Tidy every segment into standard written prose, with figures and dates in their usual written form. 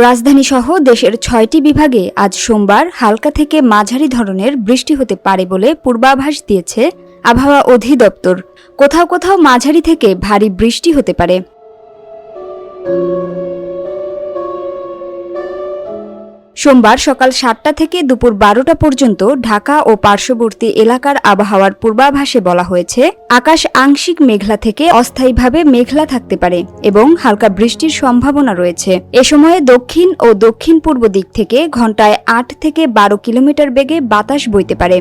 রাজধানী সহ দেশের ৬টি বিভাগে আজ সোমবার হালকা থেকে মাঝারি ধরনের বৃষ্টি হতে পারে বলে পূর্বাভাস দিয়েছে আবহাওয়া অধিদপ্তর। কোথাও কোথাও মাঝারি থেকে ভারী বৃষ্টি হতে পারে। সোমবার সকাল ৭টা থেকে দুপুর ১২টা পর্যন্ত ঢাকা ও পার্শ্ববর্তী এলাকার আবহাওয়ার পূর্বাভাসে বলা হয়েছে, আকাশ আংশিক মেঘলা থেকে অস্থায়ীভাবে মেঘলা থাকতে পারে এবং হালকা বৃষ্টির সম্ভাবনা রয়েছে। এ সময়ে দক্ষিণ ও দক্ষিণ পূর্ব দিক থেকে ঘণ্টায় ৮ থেকে ১২ কিলোমিটার বেগে বাতাস বইতে পারে।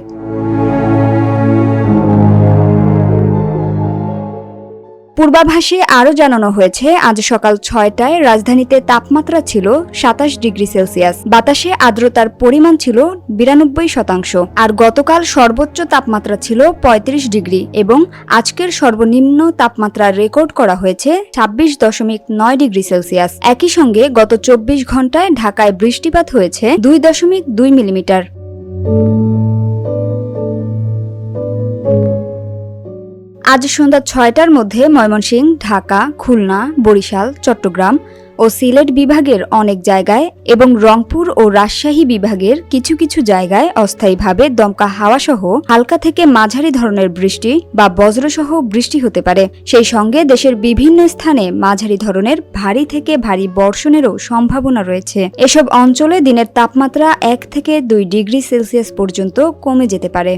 পূর্বাভাসে আরও জানানো হয়েছে, আজ সকাল ৬টায় রাজধানীতে তাপমাত্রা ছিল ২৭ ডিগ্রি সেলসিয়াস, বাতাসে আর্দ্রতার পরিমাণ ছিল ৯২%, আর গতকাল সর্বোচ্চ তাপমাত্রা ছিল ৩৫ ডিগ্রি এবং আজকের সর্বনিম্ন তাপমাত্রা রেকর্ড করা হয়েছে ২৬.৯ ডিগ্রি সেলসিয়াস। একই সঙ্গে গত ২৪ ঘণ্টায় ঢাকায় বৃষ্টিপাত হয়েছে ২.২ মিলিমিটার। আজ সন্ধ্যা ৬টার মধ্যে ময়মনসিংহ, ঢাকা, খুলনা, বরিশাল, চট্টগ্রাম ও সিলেট বিভাগের অনেক জায়গায় এবং রংপুর ও রাজশাহী বিভাগের কিছু কিছু জায়গায় অস্থায়ীভাবে দমকা হাওয়াসহ হালকা থেকে মাঝারি ধরনের বৃষ্টি বা বজ্রসহ বৃষ্টি হতে পারে। সেই সঙ্গে দেশের বিভিন্ন স্থানে মাঝারি ধরনের ভারী থেকে ভারী বর্ষণেরও সম্ভাবনা রয়েছে। এসব অঞ্চলে দিনের তাপমাত্রা ১ থেকে ২ ডিগ্রি সেলসিয়াস পর্যন্ত কমে যেতে পারে।